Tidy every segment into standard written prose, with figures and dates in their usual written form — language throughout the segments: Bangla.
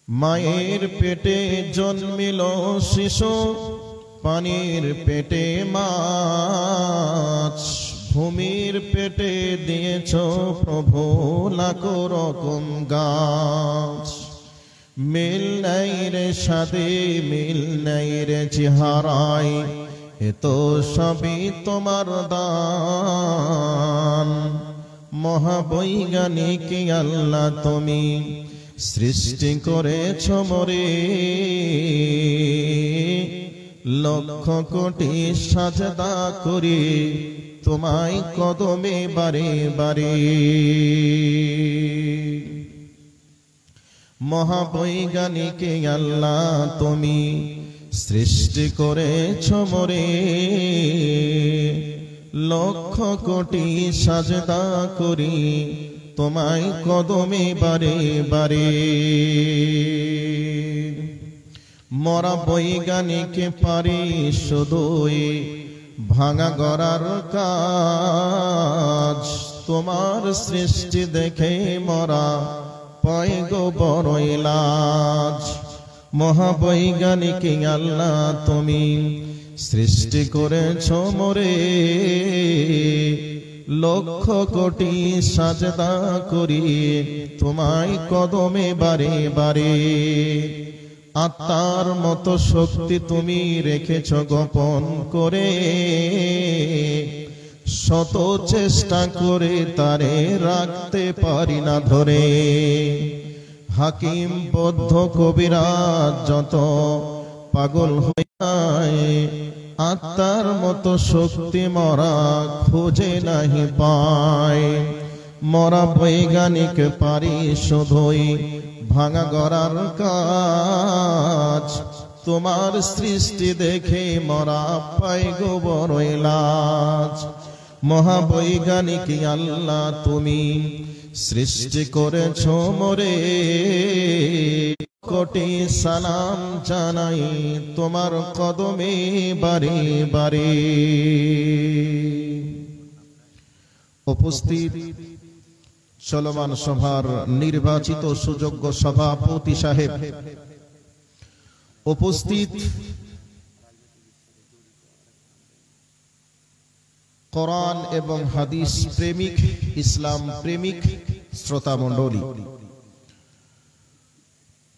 মায়ের পেটে জন্মিল শিশু, পানির পেটে মাছ, ভূমির পেটে দিয়েছ প্রভু লাখো রকম গাছ। মিল নাই রে সাদে, মিল নাই রে চেহারায়, এ তো সবই তোমার দান। মহাবৈজ্ঞানিক আল্লাহ তুমি সৃষ্টি করেছ মোরে, লক্ষ কোটি সাজদা করি তোমায় কদমে বারে বারে। মহাবৈজ্ঞানিক আল্লাহ তুমি সৃষ্টি করেছ মোরে, লক্ষ কোটি সাজদা করি তোমায় কদমে বারে বারে। মরা বৈজ্ঞানিক পারি শুধুই ভাঙা গড়ার কাজ, তোমার সৃষ্টি দেখে মরা পায় গো বড়ই লাজ। মহাবৈজ্ঞানিক আল্লাহ তুমি সৃষ্টি করেছ মোরে, লক্ষ কোটি সাজদা করি তোমায় কদমে বারে বারে। আত্মার মতো শক্তি তুমি রেখেছ গোপন করে, শত চেষ্টা করে তারে রাখতে পারি না ধরে। হাকিম বৌদ্ধ কবিরাজ যত পাগল হয়ে যায়, আত্মার মতো শক্তি মরা খুঁজে নাহি পায়। মরা বৈজ্ঞানিক পারি শুধুই ভাঙা গড়ার কাজ, তোমার সৃষ্টি দেখে মরা পায় গো বড়ই লাজ। মহাবৈজ্ঞানিক আল্লাহ তুমি সৃষ্টি করেছ মোরে, কোটি সালাম জানাই তোমার কদমে বারে বারে। উপস্থিত চলমান সভার নির্বাচিত সুযোগ্য সভাপতি সাহেব, উপস্থিত কোরআন এবং হাদিস প্রেমিক, ইসলাম প্রেমিক শ্রোতা মণ্ডলী,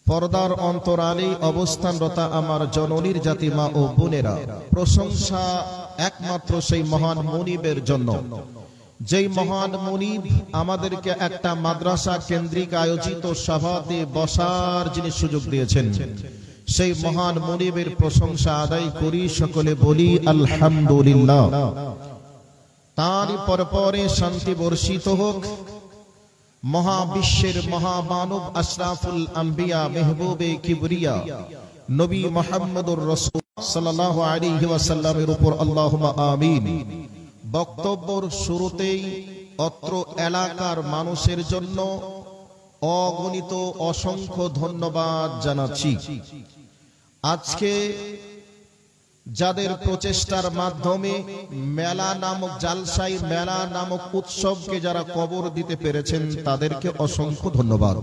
পর্দার অন্তরালে অবস্থানরতা আমার জননীর জাতি মা ও বোনেরা, প্রশংসা একমাত্র সেই মহান মুনিবের জন্য, যেই মহান মুনিব আমাদেরকে একটা মাদ্রাসা কেন্দ্রিক আয়োজিত সভাতে বসার যিনি সুযোগ দিয়েছেন, সেই মহান মুনিবের প্রশংসা আদায় করি, সকলে বলি আলহামদুলিল্লাহ। তার পরে শান্তি বর্ষিত হোক মহাবিশ্বের মহামানব আশরাফুল আম্বিয়া মেহবুবে কিবরিয়া নবী মুহাম্মদুর রাসূল সাল্লাল্লাহু আলাইহি ওয়াসাল্লামের উপর, আল্লাহুম্মা আমিন। বক্তব্যের শুরুতেই অত্র এলাকার মানুষের জন্য অগণিত অসংখ্য ধন্যবাদ জানাচ্ছি। আজকে যাদের প্রচেষ্টার মাধ্যমে মেলা নামক জালসাই, মেলা নামক উৎসবকে যারা কবর দিতে পেরেছেন তাদেরকে অসংখ্য ধন্যবাদ।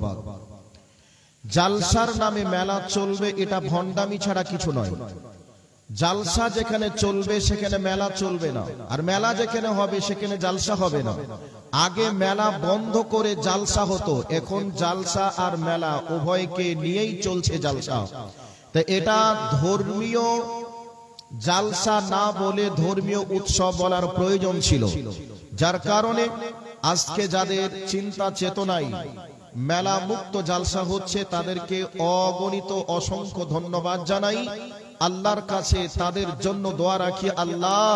জালসার নামে মেলা চলবে, এটা ভণ্ডামি ছাড়া কিছু নয়। জালসা যেখানে চলবে সেখানে মেলা চলবে না, আর মেলা যেখানে হবে সেখানে জালসা হবে না। আগে মেলা বন্ধ করে জালসা হতো, এখন জালসা আর মেলা উভয়কে নিয়েই চলছে জালসা। তো এটা ধর্মীয় জালসা না বলে ধর্মীয় উৎসব বলার প্রয়োজন ছিল, যার কারণে আজকে যাদের চিন্তা চেতনায় মেলা মুক্ত জালসা হচ্ছে তাদেরকে অগণিত অসংখ্য ধন্যবাদ জানাই। আল্লাহর কাছে তাদের জন্য দোয়া রাখি, আল্লাহ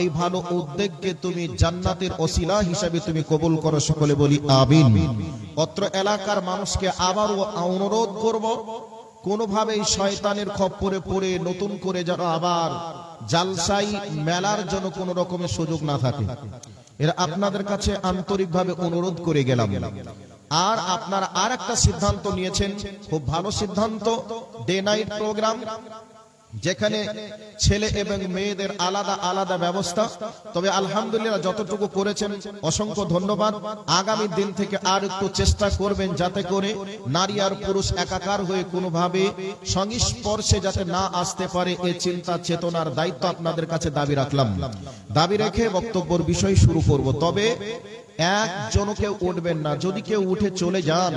এই ভালো উদ্যোগকে তুমি জান্নাতের ওসিলা হিসাবে তুমি কবুল করো, সকলে বলি আমিন। অত্র এলাকার মানুষকে আবারও অনুরোধ করব, কোনোভাবেই শয়তানের খপ্পরে পড়ে নতুন করে যেন আবার জালসাই মেলার জন্য কোনো রকমের সুযোগ না থাকে, এরা আপনাদের কাছে আন্তরিকভাবে অনুরোধ করে গেলাম। আর আপনারা আর একটা সিদ্ধান্ত নিয়েছেন, খুব ভালো সিদ্ধান্ত, ডে নাইট প্রোগ্রাম। যেখানে ছেলে এবং মেয়েদের আলাদা আলাদা ব্যবস্থা। তবে আলহামদুলিল্লাহ যতটুকু করেছেন অসংখ্য ধন্যবাদ। আগামী দিন থেকে আর একটু চেষ্টা করবেন যাতে করে নারী আর পুরুষ একাকার হয়ে কোনোভাবে সংস্পর্শে যাতে না আসতে পারে, এই চিন্তা চেতনার দায়িত্ব আপনাদের কাছে দাবি রাখলাম। দাবি রেখে বক্তব্যের বিষয় শুরু করব। তবে একজনও কেউ উঠবেন না। যদি কেউ উঠে চলে যান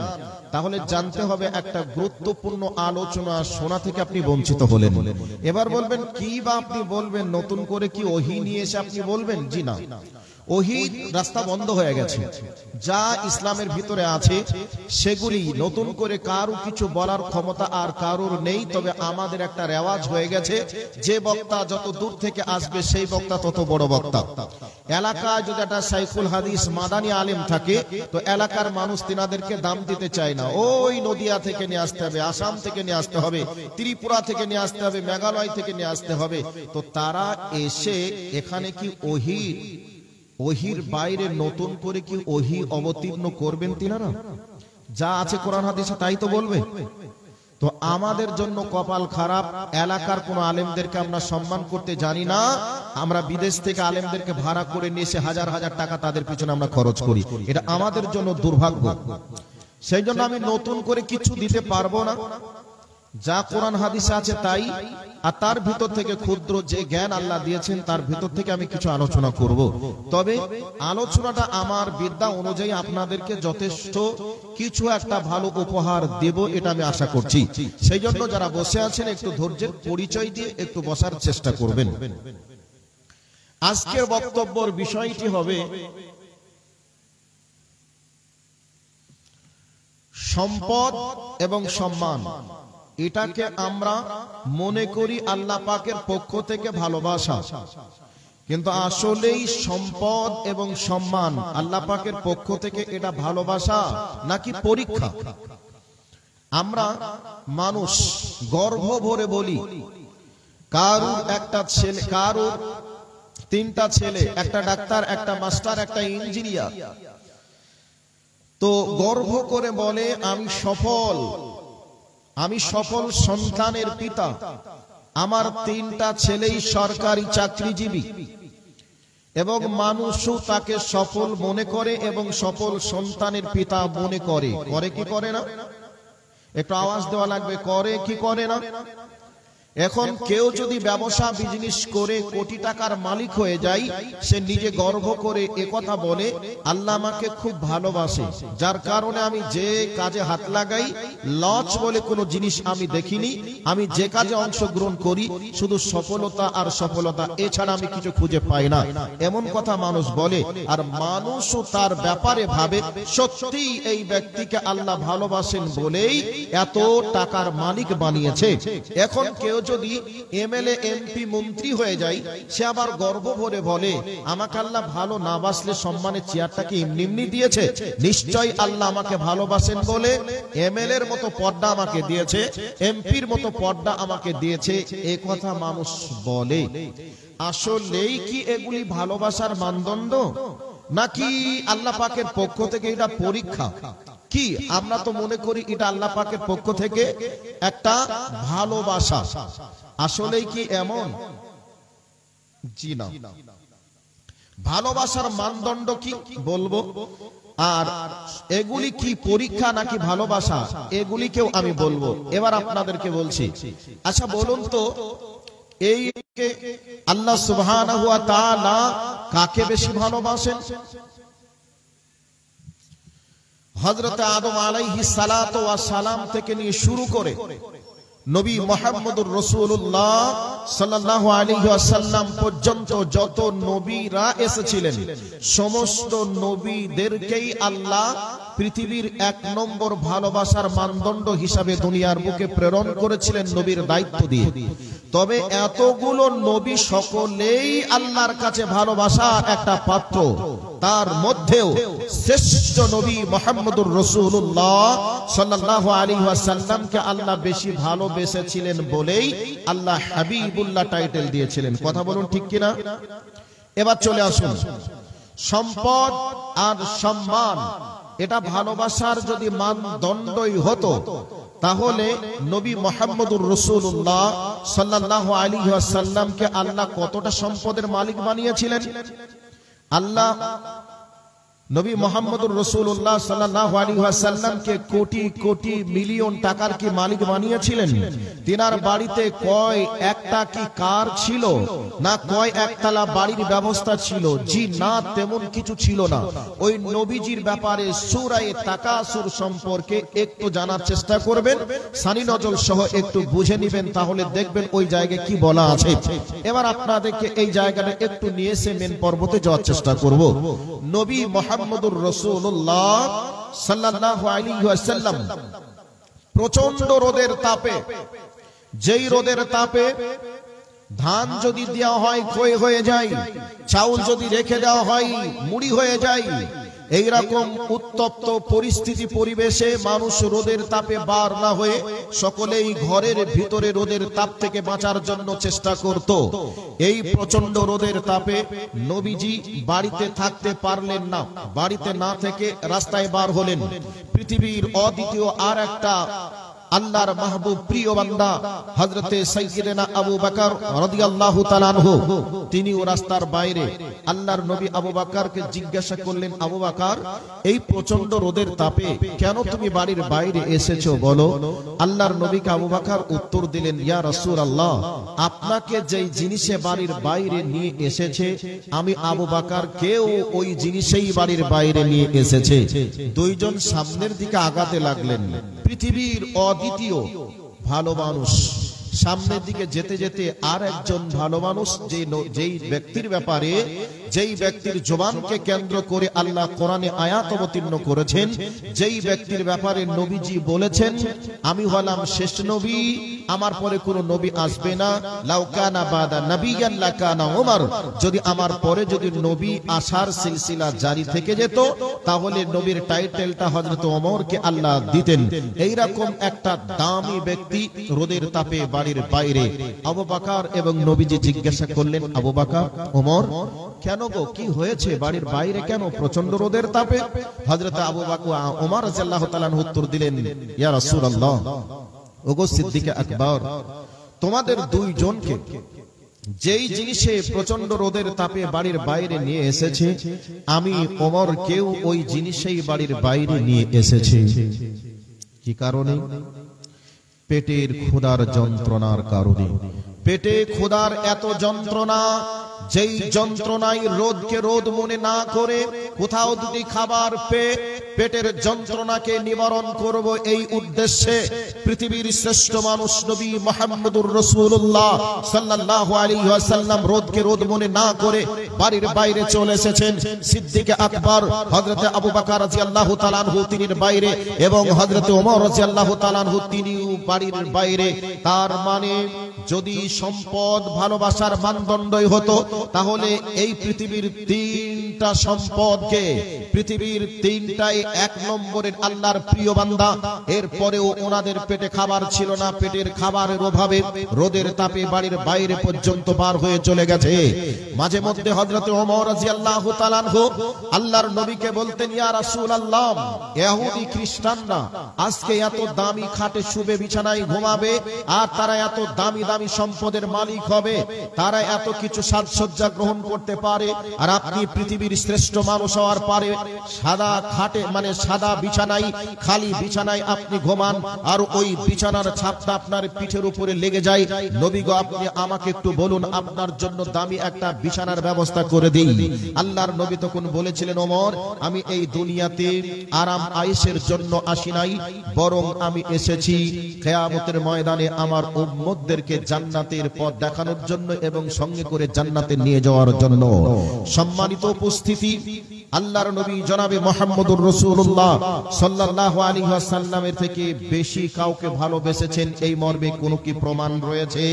তাহলে জানতে হবে একটা গুরুত্বপূর্ণ আলোচনা শোনা থেকে আপনি বঞ্চিত হলেন। এবার বলবেন কি বা আপনি বলবেন, নতুন করে কি ওহী নিয়ে এসে আপনি বলবেন? জি না, ওহী রাস্তা বন্ধ হয়ে গেছে। যা ইসলামের ভিতরে আছে সেগুলি নতুন করে কারো কিছু বলার ক্ষমতা আর কারোর নেই। তবে আমাদের একটা রেওয়াজ হয়ে গেছে, যে বক্তা যত দূর থেকে আসবে সেই বক্তা তত বড় বক্তা। এলাকায় যদি একটা শাইখুল হাদিস মাদানী আলেম থাকে তো এলাকার মানুষ তিনাদেরকে দাম দিতে চায় না। ওই নদিয়া থেকে নিয়ে আসতে হবে, আসাম থেকে নিয়ে আসতে হবে, ত্রিপুরা থেকে নিয়ে আসতে হবে, মেঘালয় থেকে নিয়ে আসতে হবে। তো তারা এসে এখানে কি ওহির বাইরে নতুন করে কি ওহি অবতীর্ণ করবেন তিনারা? যা আছে কোরআন হাদিসে তাই তো বলবে। তো আমাদের জন্য কপাল খারাপ, এলাকার কোন আলেমদেরকে আমরা সম্মান করতে জানি না। আমরা বিদেশ থেকে আলেমদেরকে ভাড়া করে নিয়ে এসে হাজার হাজার টাকা তাদের পিছনে আমরা খরচ করি। এটা আমাদের জন্য দুর্ভাগ্য। সেই জন্য আমি নতুন করে কিছু দিতে পারবো না। যা কোরআন হাদিসে আছে তাই, আর তার ভিতর থেকে ক্ষুদ্র যে জ্ঞান আল্লাহ দিয়েছেন তার ভিতর থেকে আমি কিছু আলোচনা করব। তবে আলোচনাটা আমার বিদ্যা অনুযায়ী আপনাদেরকে যথেষ্ট কিছু একটা ভালো উপহার দেব, এটা আমি আশা করছি। সেই জন্য যারা বসে আছেন একটু ধৈর্যের পরিচয় দিয়ে একটু বসার চেষ্টা করবেন। আজকের বক্তব্যের বিষয়টি হবে সম্পদ এবং সম্মান। এটাকে আমরা মনে করি আল্লাহ পাকের পক্ষ থেকে ভালোবাসা, কিন্তু আসলেই সম্পদ এবং সম্মান আল্লাহ পাকের পক্ষ থেকে এটা ভালোবাসা নাকি পরীক্ষা? আমরা মানুষ গর্ব ভরে বলি কারুর একটা ছেলে, কারুর তিনটা ছেলে, একটা ডাক্তার, একটা মাস্টার, একটা ইঞ্জিনিয়ার। তো গর্ব করে বলে আমি সফল সন্তানের পিতা, আমার তিনটা ছেলেই সরকারি চাকরিজীবী। এবং মানুষও তাকে সফল মনে করে এবং সফল সন্তানের পিতা মনে করে। করে কি করে না? একটু আওয়াজ দেওয়া লাগবে, করে কি করে না? এখন কেউ যদি ব্যবসা বিজনেস করে কোটি টাকার মালিক হয়ে যায়, সে নিজে গর্ব করে একথা বলে আল্লাহ আমাকে খুব ভালোবাসে, যার কারণে আমি যে কাজে হাত লাগাই লস বলে কোনো জিনিস আমি দেখিনি। আমি যে কাজে অংশগ্রহণ করি শুধু সফলতা আর সফলতা, এছাড়া আমি কিছু খুঁজে পাই না, এমন কথা মানুষ বলে। আর মানুষও তার ব্যাপারে ভাবে সত্যি এই ব্যক্তিকে আল্লাহ ভালোবাসেন বলেই এত টাকার মালিক বানিয়েছে। এখন কেউ যদি এমএলএ এমপি মন্ত্রী হয়ে যায়, সে আবার গর্ব ভরে বলে আমাকে আল্লাহ ভালো না বাসলে সম্মানের চেয়ারটাকে এমনি এমনি দিয়েছে, নিশ্চয়ই আল্লাহ আমাকে ভালোবাসেন বলে এমএলএ এর মতো পদটা আমাকে দিয়েছে, এমপির মতো পদটা আমাকে দিয়েছে, এই কথা মানুষ বলে। আসলেই কি এগুলি ভালোবাসার মানদণ্ড নাকি আল্লাহ পাকের পক্ষ থেকে এটা পরীক্ষা? কি আমরা তো মনে করি এটা আল্লাহ পাকের পক্ষ থেকে একটা ভালোবাসা। আসলেই কি এমন? জি না। ভালোবাসার মানদণ্ড কি বলবো, আর এগুলি কি পরীক্ষা নাকি ভালোবাসা, এগুলিকেও আমি বলবো। এবার আপনাদেরকে বলছি, আচ্ছা বলুন তো এই আল্লাহ সুবহানাহু ওয়া তাআলা কাকে বেশি ভালোবাসেন? হযরত আদম আলাইহিস সালাতু ওয়াস সালাম থেকে নিয়ে শুরু করে নবী মুহাম্মদুর রাসূলুল্লাহ সাল্লাল্লাহু আলাইহি ওয়াসাল্লাম পর্যন্ত যত নবীরা এসেছিলেন সমস্ত নবীদেরকেই আল্লাহ পৃথিবীর এক নম্বর ভালোবাসার মানদণ্ড হিসাবে দুনিয়ার বুকে প্রেরণ করেছিলেন নবীর দায়িত্ব দিয়ে। তবে এতগুলো নবী সকলেই আল্লাহর কাছে ভালোবাসার একটা পাত্র। তার মধ্যেও শ্রেষ্ঠ নবী মুহাম্মদুর রাসূলুল্লাহ সাল্লাল্লাহু আলাইহি ওয়াসাল্লামকে আল্লাহ বেশি ভালোবেসেছিলেন বলেই আল্লাহ হাবিবুল্লাহ টাইটেল দিয়েছিলেন। কথা বলুন ঠিক কিনা? এবার চলে আসুন, সম্পদ আর সম্মান এটা ভালোবাসার যদি মানদণ্ডই হতো তাহলে নবী মুহাম্মদুর রাসূলুল্লাহ সাল্লাল্লাহু আলাইহি ওয়াসাল্লামকে আল্লাহ কতটা সম্পদের মালিক বানিয়েছিলেন? আল্লাহ নবী মুহাম্মদুর রাসূলুল্লাহ সাল্লাল্লাহু আলাইহি ওয়াসাল্লামকে কোটি কোটি মিলিয়ন টাকার কি মালিক বানিয়েছিলেন? তিনার বাড়িতে কয় একটা কি কার ছিল, না কয় একতলা বাড়ির ব্যবস্থা ছিল? জি না, তেমন কিছু ছিল না। ওই নবীজির ব্যাপারে সূরা তাকাসুর সম্পর্কে একটু জানার চেষ্টা করবেন, সানি নজল সহ একটু বুঝে নেবেন, তাহলে দেখবেন ওই জায়গায় কি বলা আছে। এবার আপনাদেরকে এই জায়গাটা একটু নিয়ে এসে মেন পর্বতে যাওয়ার চেষ্টা করব। নবী মুহাম্মদুর রাসূলুল্লাহ সাল্লাল্লাহু আলাইহি ওয়াসাল্লাম প্রচন্ড রোদের তাপে, যেই রোদের তাপে ধান যদি দেওয়া হয় ক্ষয় হয়ে যায়, চাউল যদি রেখে দেওয়া হয় মুড়ি হয়ে যায়, এইরকম উত্তপ্ত পরিস্থিতি পরিবেশে মানুষ রোদের তাপে বার না হয়ে সকলেই ঘরের ভিতরে রোদের তাপ থেকে বাঁচার জন্য চেষ্টা করত। এই প্রচন্ড রোদের তাপে নবীজি বাড়িতে থাকতে পারলেন না, বাড়িতে না থেকে রাস্তায় বার হলেন। পৃথিবীর অদ্বিতীয় আর একটা আল্লাহর মাহবুব প্রিয় বান্দা হযরতে সাইয়্যিদানা আবু বকর রাদিয়াল্লাহু তাআলা আনহু, তিনিও রাস্তার বাইরে। আল্লাহর নবী আবু বকরকে জিজ্ঞাসা করলেন, আবু বকর, এই প্রচন্ড রোদের তাপে কেন তুমি বাড়ির বাইরে এসেছো বলো? আল্লাহর নবীকে আবু বকর উত্তর দিলেন, ইয়া রাসূলুল্লাহ, আপনাকে যেই জিনিসে বাড়ির বাইরে নিয়ে এসেছে আমি আবু বকর কেও ওই জিনিসেই বাড়ির বাইরে নিয়ে এসেছে। দুইজন সামনের দিকে আগাতে লাগলেন। পৃথিবীর অদ্বিতীয় ভালো মানুষ সামনের দিকে যেতে যেতে আর একজন ভালো মানুষ, যেই ব্যক্তির ব্যাপারে, যেই ব্যক্তির জবানকে কেন্দ্র করে আল্লাহ কোরআনে আয়াত অবতীর্ণ করেছেন, যেই ব্যক্তির ব্যাপারে নবীজি বলেছেন আমি হলাম শেষ নবী, আমার পরে কোনো নবী আসবে না। লাউ কানা বাদা নাবিয়ান লাকানা ওমর, যদি আমার পরে যদি নবী আসার সিলসিলা জারি থেকে যেত তাহলে নবীর টাইটেলটা হযরত ওমরকে আল্লাহ দিতেন। এইরকম একটা দামি ব্যক্তি রোদের তাপে বাড়ির বাইরে। আবু বকর এবং নবীজি জিজ্ঞাসা করলেন, আবু বকর, ওমর, কেন গো, কি হয়েছে? বাড়ির বাইরে কেন প্রচন্ড রোদের তাপে? হযরত আবু বকর ওমর রাদিয়াল্লাহু তাআলা উত্তর দিলেন, ইয়া রাসূলুল্লাহ, ওগো সিদ্দিক আকবর, তোমাদের দুইজনকে যেই জিনিসে প্রচন্ড রোদের তাপে বাড়ির বাইরে নিয়ে এসেছে আমি ওমর কেউ ওই জিনিসেই বাড়ির বাইরে নিয়ে এসেছে। কি কারণে? পেটের ক্ষুধার যন্ত্রণার কারণে। পেটে ক্ষুধার এত যন্ত্রণা, যেই যন্ত্রণায় রোদকে রোদ মনে না করে কোথাও দুটি খাবার পেয়ে পেটের যন্ত্রণাকে নিবারণ করব, এই উদ্দেশ্যে পৃথিবীর শ্রেষ্ঠ মানুষ নবী মুহাম্মদুর রাসূলুল্লাহ সাল্লাল্লাহু আলাইহি ওয়াসাল্লাম রোদকে রোদ মনে না করে বাড়ির বাইরে চলে এসেছেন। সিদ্দিক আকবর হযরতে আবু বকর রাদিয়াল্লাহু তাআলা আনহু তিনি বাইরে, এবং হযরতে ওমর রাদিয়াল্লাহু তাআলা আনহু তিনিও বাড়ির বাইরে। তার মানে যদি সম্পদ ভালোবাসার মানদণ্ডই হতো তাহলে এই পৃথিবীর তিনটা সম্পদকে, পৃথিবীর তিনটাই এক নম্বরের আল্লাহর প্রিয় বান্দা। এরপরেও ওনাদের পেটে খাবার ছিল না, পেটের খাবারের অভাবে রোদের তাপে বাড়ির বাইরে পর্যন্ত পার হয়ে চলে গেছে। মাঝে মধ্যে হযরত ওমর রাদিয়াল্লাহু তাআলা আনহু আল্লাহর নবীকে বলতেন, ইয়া রাসূলুল্লাহ, ইহুদি খ্রিস্টানরা আজকে এত দামি খাটে শুবে বিছানায় ঘুমাবে, আর তারা এত দামি দামি সম্পদের মালিক হবে, তারা এত কিছু সাজসজ্জা গ্রহণ করতে পারে, আর আপনি পৃথিবীর শ্রেষ্ঠ মানুষ হওয়ার পরে সাদা খাটে মানে সাদা বিছানায়, খালি বিছানায় আপনি ঘুমান, আর ওই বিছানার ছাপটা আপনার পিঠের উপরে লেগে যায়। নবী গো, আপনি আমাকে একটু বলুন, আপনার জন্য দামি একটা বিছানার ব্যবস্থা করে দিই। আল্লাহর নবী তখন বলেছিলেন, ওমর, আমি এই দুনিয়াতে আরাম আয়েশের জন্য আসি নাই, বরং আমি এসেছি কিয়ামতের ময়দানে আমার উম্মতদেরকে জান্নাতের পথ দেখানোর জন্য এবং সঙ্গে করে জান্নাতে নিয়ে যাওয়ার জন্য। সম্মানিত উপস্থিতি, আল্লাহর নবী জনাবে মুহাম্মদুর রাসূলুল্লাহ সাল্লাল্লাহু আলাইহি ওয়াসাল্লামের থেকে বেশি কাউকে ভালোবেসেছেন এই মর্মে কোনো কি প্রমাণ রয়েছে?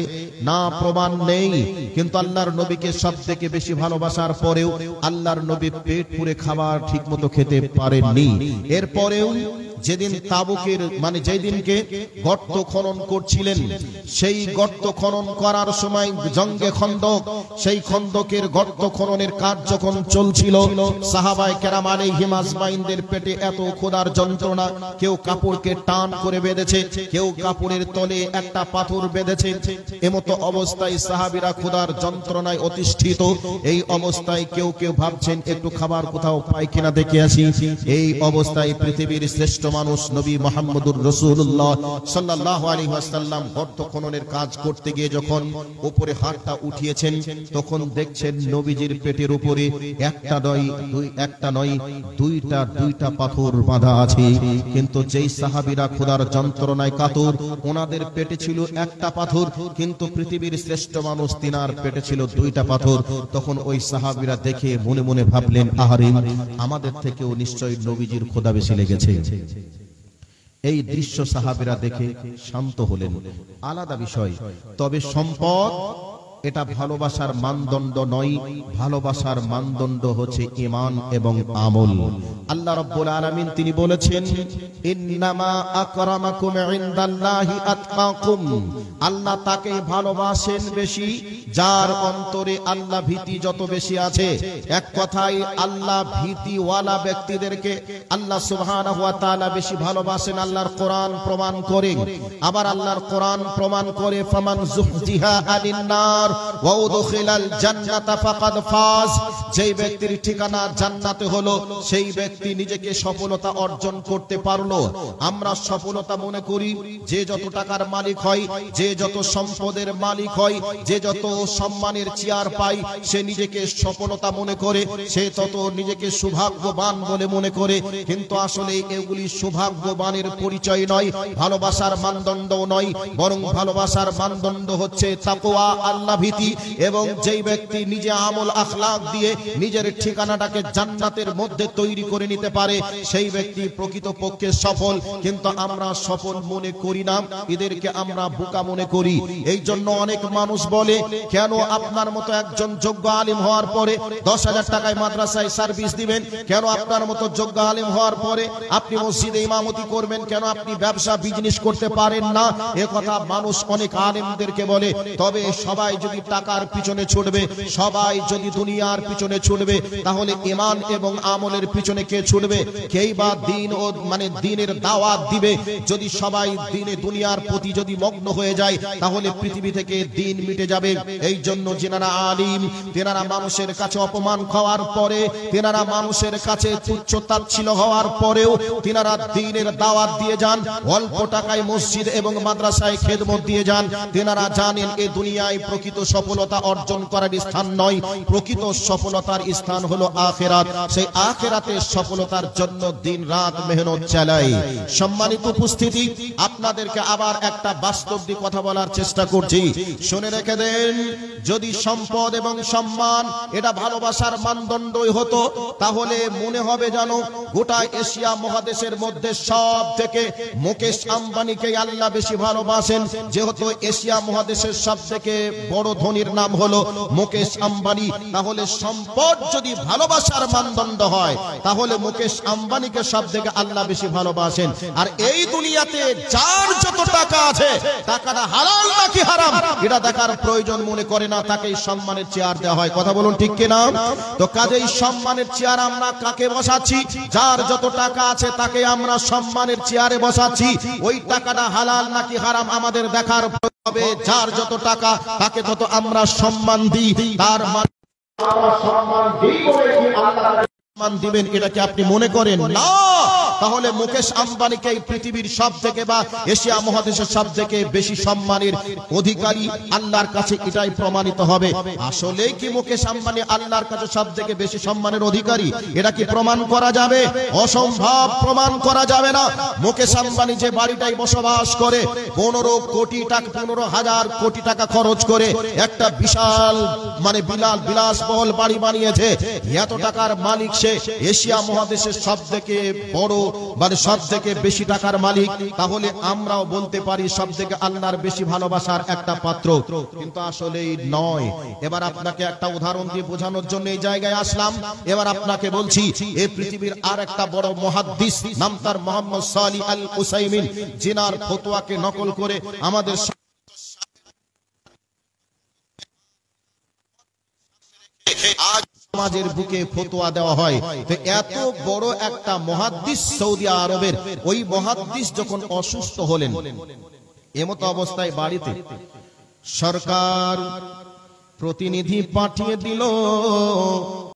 না, প্রমাণ নেই। কিন্তু আল্লাহর নবীকে সবথেকে বেশি ভালোবাসার পরেও আল্লাহর নবী পেট পুরে খাবার ঠিকমতো খেতে পারেননি। এরপরেও যেদিন তাবুকের মানে যেই দিনকে গর্ত খনন করছিলেন, সেই গর্ত খনন করার সময় জঙ্গে খন্দক, সেই খন্দকের গর্ত খননের কাজ যখন চলছিল, সাহাবায়ে কেরাম আলাইহিম আজমাইনদের পেটে এত ক্ষুধার যন্ত্রণা, কেউ কাপড়কে টান করে বেঁধেছে, কেউ কাপড়ের তলে একটা পাথর বেঁধেছে। এমতো অবস্থায় সাহাবীরা ক্ষুধার যন্ত্রণায় অতিষ্ঠিত। এই অবস্থায় কেউ কেউ ভাবছেন একটু খাবার কোথাও পাই কিনা দেখে আসি। এই অবস্থায় পৃথিবীর শ্রেষ্ঠ মানুষ নবী মুহাম্মদুর রাসূলুল্লাহ সাল্লাল্লাহু আলাইহি ওয়াসাল্লাম গর্ত খননের কাজ করতে গিয়ে যখন উপরে হাতটা উঠিয়েছেন, তখন দেখছেন নবীজির পেটের উপরে একটা নয় দুইটা পাথর বাঁধা আছে। কিন্তু যেই সাহাবীরা ক্ষুধার যন্ত্রণায় কাতর, ওনাদের পেটে ছিল একটা পাথর, কিন্তু পৃথিবীর শ্রেষ্ঠ মানুষ তিনার পেটে ছিল দুইটা পাথর। তখন ওই সাহাবীরা দেখে মনে মনে ভাবলেন, আহারে, আমাদের থেকেও নিশ্চয়ই নবীজির ক্ষুধা বেশি লেগেছে। এই দৃশ্য সাহাবীরা দেখে শান্ত হলেন, আলাদা বিষয়। তবে সম্পদ এটা ভালোবাসার মানদণ্ড নয়, ভালোবাসার মানদণ্ড হচ্ছে ঈমান এবং আমল। আল্লাহ রাব্বুল আলামিন তিনি বলেছেন, ইন্নামা আকরামাকুম ইনদাল্লাহি আতকাকুম। আল্লাহ তাকে ভালোবাসেন বেশি যার অন্তরে আল্লাহ ভীতি যত বেশি আছে। এক কথায় আল্লাহ ভীতিওয়ালা ব্যক্তিদেরকে আল্লাহ সুবহানাহু ওয়া তাআলা বেশি ভালোবাসেন। আল্লাহর কোরআন প্রমাণ করে, আবার আল্লাহর কোরআন প্রমাণ করে, ফামান যুহজিহা আনিন নার ওয়া উদখিলাল জান্নাতা ফাকাদ ফাজ। যেই ব্যক্তির ঠিকানা জান্নাতে হলো, সেই ব্যক্তি নিজেকে সফলতা অর্জন করতে পারলো। আমরা সফলতা মনে করি যে যত টাকার মালিক হয়, যে যত সম্পদের মালিক হয়, যে যত সম্মানের চেয়ার পায়, সে নিজেকে সফলতা মনে করে, সে তত নিজেকে সৌভাগ্যবান বলে মনে করে। কিন্তু আসলে এগুলি সৌভাগ্যবানের পরিচয় নয়, ভালোবাসার মানদণ্ডও নয়, বরং ভালোবাসার মানদণ্ড হচ্ছে তাকওয়া, আল্লাহ ভীতি। এবং যেই ব্যক্তি নিজে আমল আখলাক দিয়ে নিজের ঠিকানাটাকে জান্নাতের মধ্যে তৈরি করে নিতে পারে, সেই ব্যক্তি প্রকৃতপক্ষে সফল। কিন্তু আমরা সফল মনে করি না, এদেরকে আমরা বোকা মনে করি। এই জন্য অনেক মানুষ বলে, কেন আপনার মতো একজন যোগ্য আলিম হওয়ার পরে 10,000 টাকায় মাদ্রাসায় সার্ভিস দিবেন? কেন আপনার মতো যোগ্য আলিম হওয়ার পরে আপনি মসজিদে ইমামতি করবেন? কেন আপনি ব্যবসা বিজনেস করতে পারেন না? এ কথা মানুষ অনেক আলিমদেরকে বলে। তবে সবাই যদি টাকার পিছনে ছুটবে, সবাই যদি দুনিয়ার পিছনে ছুটবে, তাহলে ঈমান এবং আমলের পিছনে কে ছুটবে? কেই বা দিন ও মানে দিনের দাওয়াত দিবে? যদি সবাই দিনে দুনিয়ার প্রতি যদি মগ্ন হয়ে যায়, তাহলে পৃথিবী থেকে দিন মিটে যাবে। এই জন্য যেনারা আলিম, তেনারা মানুষের কাছে অপমান খাওয়ার পরে, তেনারা মানুষের কাছে তুচ্ছ তাচ্ছিল্য হওয়ার পরেও তেনারা দ্বীনের দাওয়াত দিয়ে যান, অল্প টাকায় মসজিদ এবং মাদ্রাসায় খেদমত দিয়ে যান। তেনারা জানেন এই দুনিয়ায় প্রকৃত সফলতা অর্জন করার স্থান নয়, প্রকৃত সফলতার স্থান হলো আখিরাত। সেই আখিরাতের সফলতার জন্য দিন রাত মেহনত চালায়। সম্মানিত উপস্থিতি, আপনাদেরকে আবার একটা বাস্তবিক কথা বলার চেষ্টা করছি, শুনে রেখে দেন। যদি সম্পদ এবং সম্মান এটা ভালোবাসার মানদণ্ডই হতো, তাহলে মনে হবে যেন গোটা এশিয়া মহাদেশের মধ্যে সব থেকে মুকেশ আম্বানিকে আল্লাহ বেশি ভালোবাসেন। যেহেতু এশিয়া মহাদেশের সব থেকে বড় ধনীর নাম হলো মুকেশ আম্বানি, তাহলে সম্পদ যদি ভালোবাসার মানদণ্ড হয়, তাহলে মুকেশ আম্বানিকে সব থেকে আল্লাহ বেশি ভালোবাসেন। আর এই দুনিয়াতে যার যত টাকা আছে, টাকাটা হালাল নাকি হারাম এটা দেখার প্রয়োজন মনে করে না, তাকেই সম্মানের চেয়ার দেওয়া হয়। কথা বলুন ঠিক কিনা? তো কাজেই সম্মানের চেয়ার আমরা কাকে বসাচ্ছি? যার যত টাকা আছে তাকে আমরা সম্মানের চেয়ারে বসাচ্ছি। ওই টাকাটা হালাল নাকি হারাম আমাদের দেখার হবে। যার যত টাকা তাকে তত আমরা সম্মান দিই, তার মানে আমরা সম্মান দিই বলে কি আল্লাহ সম্মান দিবেন এটা কি আপনি মনে করেন? না। তাহলে মুকেশ আম্বানিকে এই পৃথিবীর সব থেকে বা এশিয়া মহাদেশের সব থেকে বেশি সম্মানের অধিকারী আল্লাহর কাছে এটাই প্রমাণিত হবে। আসলে কি মুকেশ আম্বানি আল্লাহর কাছে সব থেকে বেশি সম্মানের অধিকারী? এটা কি প্রমাণ করা যাবে? অসম্ভব, প্রমাণ করা যাবে না। মুকেশ আম্বানি যে বাড়িটাই বসবাস করে 15 কোটি টাকা, 15,000 কোটি টাকা খরচ করে একটা বিশাল মানে বিলাসবহুল বাড়ি বানিয়েছে। এত টাকার মালিক সে, এশিয়া মহাদেশের সবথেকে বড় মানে সবথেকে বেশি টাকার মালিক, তাহলে আমরাও বলতে পারি সবথেকে আল্লাহর বেশি ভালোবাসার একটা পাত্র, কিন্তু আসলেই নয়। এবার আপনাকে একটা উদাহরণ দিয়ে বোঝানোর জন্য এই জায়গায় আসলাম। এবার আপনাকে বলছি, এই পৃথিবীর আর একটা বড় মুহাদ্দিস, নাম তার মুহাম্মদ সালিহ আল উসাইমিন, জিনার ফতোয়াকে নকল করে আমাদের আজ সমাজের বুকে ফতোয়া দেওয়া হয়। তো এত বড় একটা মুহাদ্দিস সৌদি আরবের, ওই মুহাদ্দিস যখন অসুস্থ হলেন, এমতো অবস্থায় বাড়িতে সরকার প্রতিনিধি পাঠিয়ে দিল